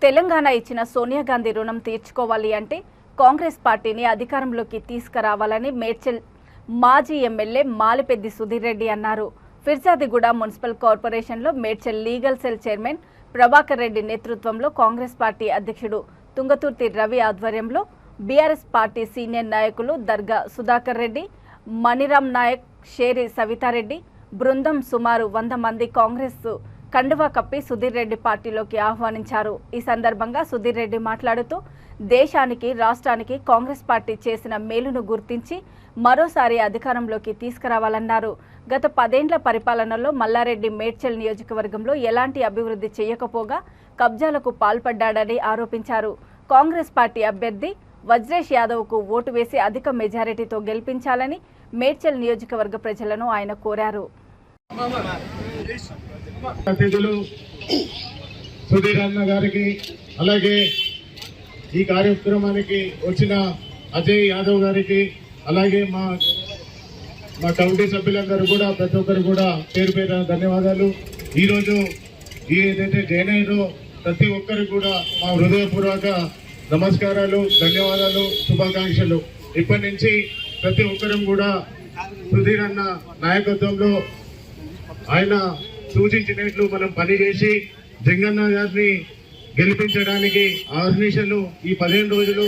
తెలంగాణ ఇచ్చిన సోనియా గాంధీ రుణం తీర్చుకోవాలి అంటే కాంగ్రెస్ పార్టీని అధికారంలోకి తీసుకురావాలని మేడ్చల్ మాజీ ఎమ్మెల్యే మాలిపెద్ది సుధీర్ రెడ్డి అన్నారు. ఫిర్జాదిగూడ మున్సిపల్ కార్పొరేషన్లో Medchal legal cell chairman Prabhakar Reddy నేతృత్వంలో కాంగ్రెస్ పార్టీ అధ్యక్షుడు తుంగతుర్తి రవి ఆధ్వర్యంలో బీఆర్ఎస్ పార్టీ సీనియర్ నాయకులు దర్గా సుధాకర్ రెడ్డి, మణిరామ్ నాయక్, షేరి సవితారెడ్డి బృందం సుమారు 100 మంది కాంగ్రెస్ కండువా కప్పి సుధీర్ రెడ్డి పార్టీలోకి ఆహ్వానించారు. ఈ సందర్భంగా సుధీర్ రెడ్డి మాట్లాడుతూ దేశానికి, రాష్ట్రానికి కాంగ్రెస్ పార్టీ చేసిన మేలును గుర్తించి మరోసారి అధికారంలోకి తీసుకురావాలన్నారు. గత 10 ఏళ్ల పరిపాలనలో మల్లారెడ్డి మేడ్చల్ నియోజకవర్గంలో ఎలాంటి అభివృద్ధి చేయకపోగా కబ్జాలకు పాల్పడ్డాడని ఆరోపించారు. కాంగ్రెస్ పార్టీ అభ్యర్థి వజ్రేష్ యాదవ్కు ఓటు వేసి అధిక మెజారిటీతో గెలిపించాలని మేడ్చల్ నియోజకవర్గ ప్రజలను ఆయన కోరారు. అతిథులు సుధీర్ అన్న గారికి, అలాగే ఈ కార్యక్రమానికి వచ్చిన అజయ్ యాదవ్ గారికి, అలాగే మా కమిటీ సభ్యులందరూ కూడా, ప్రతి ఒక్కరు కూడా పేరు పేరు ధన్యవాదాలు. ఈరోజు ఏదైతే జాయిన్ అయ్యారో ప్రతి ఒక్కరికి కూడా మా హృదయపూర్వక నమస్కారాలు, ధన్యవాదాలు, శుభాకాంక్షలు. ఇప్పటి నుంచి ప్రతి ఒక్కరం కూడా సుధీర్ అన్న నాయకత్వంలో ఆయన సూచించినట్లు మనం పనిచేసి జంగన్న గారిని గెలిపించడానికి ఆర్గనైజేషన్లు ఈ 15 రోజులు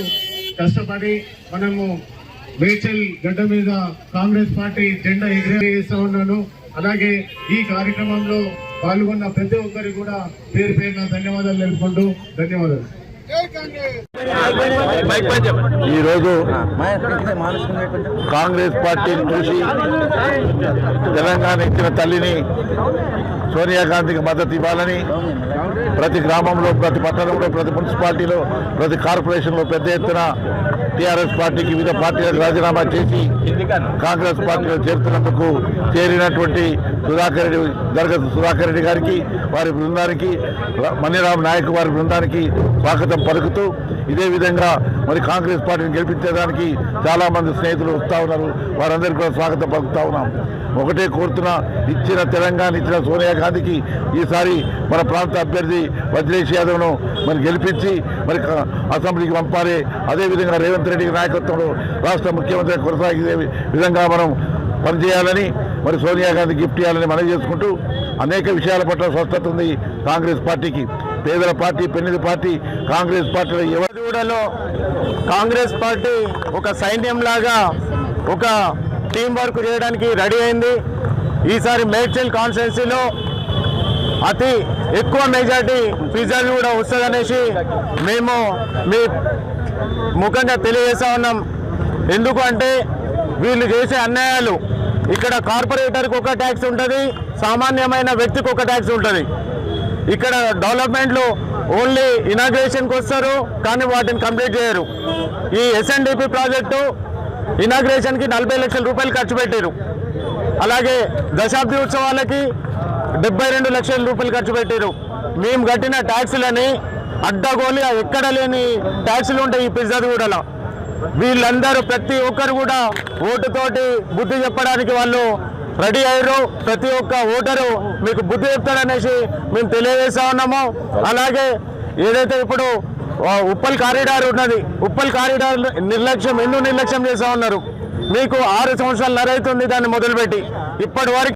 కష్టపడి మనము మేడ్చల్ గడ్డ మీద కాంగ్రెస్ పార్టీ జెండా ఎగిరేస్తా ఉన్నాను. అలాగే ఈ కార్యక్రమంలో పాల్గొన్న ప్రతి ఒక్కరికి కూడా పేరు పేరున ధన్యవాదాలు తెలుపుకుంటూ ధన్యవాదాలు. ఈరోజు కాంగ్రెస్ పార్టీని చూసి తెలంగాణ ఇచ్చిన తల్లిని సోనియా గాంధీకి మద్దతు ఇవ్వాలని ప్రతి గ్రామంలో, ప్రతి పట్టణంలో, ప్రతి మున్సిపాలిటీలో, ప్రతి కార్పొరేషన్లో పెద్ద ఎత్తున టీఆర్ఎస్ పార్టీకి వివిధ పార్టీలకు రాజీనామా చేసి కాంగ్రెస్ పార్టీలో చేరుతున్నందుకు చేరినటువంటి సుధాకర్ రెడ్డి గారికి, వారి బృందానికి, మణిరామ్ నాయక్ వారి బృందానికి స్వాగతం పలుకుతూ, ఇదే విధంగా మరి కాంగ్రెస్ పార్టీని గెలిపించడానికి చాలా మంది స్నేహితులు వస్తూ ఉన్నారు. వారందరికీ కూడా స్వాగతం పలుకుతా ఉన్నాం. ఒకటే కోరుతున్నా, ఇచ్చిన తెలంగాణ ఇచ్చిన సోనియా గాంధీకి ఈసారి మన ప్రాంత అభ్యర్థి వజ్రేష్ యాదవ్ను మరి గెలిపించి మరి అసెంబ్లీకి పంపాలి. అదేవిధంగా రేవంత్ రెడ్డి నాయకత్వంలో రాష్ట్ర ముఖ్యమంత్రి కొనసాగే విధంగా మనం పనిచేయాలని, మరి సోనియా గాంధీ గిఫ్ట్ ఇవ్వాలని మనం చేసుకుంటూ, అనేక విషయాల పట్ల స్పష్టత ఉంది కాంగ్రెస్ పార్టీకి. పేదల పార్టీ, పెన్నిది పార్టీ కాంగ్రెస్ పార్టీలో ఎవరిగూడలో కాంగ్రెస్ పార్టీ ఒక సైన్యంలాగా ఒక టీం వర్క్ చేయడానికి రెడీ అయింది. ఈసారి మేడ్చల్ కాన్స్టిట్యున్సీలో అతి ఎక్కువ మెజార్టీ ఫిర్జాది కూడా వస్తుందనేసి మేము మీ ముఖంగా తెలియజేస్తా ఉన్నాం. ఎందుకు అంటే వీళ్ళు చేసే అన్యాయాలు, ఇక్కడ కార్పొరేటర్కి ఒక ట్యాక్స్ ఉంటుంది, సామాన్యమైన వ్యక్తికి ఒక ట్యాక్స్ ఉంటుంది. ఇక్కడ డెవలప్మెంట్లు ఓన్లీ ఇనాగ్రేషన్కి వస్తారు, కానీ వాటిని కంప్లీట్ చేయరు. ఈ SNDP ప్రాజెక్టు ఇనాగ్రేషన్కి 40 లక్షల రూపాయలు ఖర్చు పెట్టారు. అలాగే దశాబ్ది ఉత్సవాలకి 72 లక్షల రూపాయలు ఖర్చు పెట్టారు. మేము కట్టిన ట్యాక్సులని అడ్డగోలి ఎక్కడ లేని ట్యాక్సులు ఉంటాయి ఈ ఫిర్జాదిగూడలో. వీళ్ళందరూ ప్రతి ఒక్కరు కూడా ఓటుతోటి బుద్ధి చెప్పడానికి వాళ్ళు రెడీ అయ్యారు. ప్రతి ఒక్క ఓటరు మీకు బుద్ధి చెప్తాడనేసి మేము తెలియజేస్తా ఉన్నాము. అలాగే ఏదైతే ఇప్పుడు ఉప్పల్ కారిడార్ ఉన్నది, ఉప్పల్ కారిడార్ నిర్లక్ష్యం చేస్తూ ఉన్నారు. మీకు 6 సంవత్సరాలు నరైతుంది దాన్ని మొదలుపెట్టి ఇప్పటి వరకు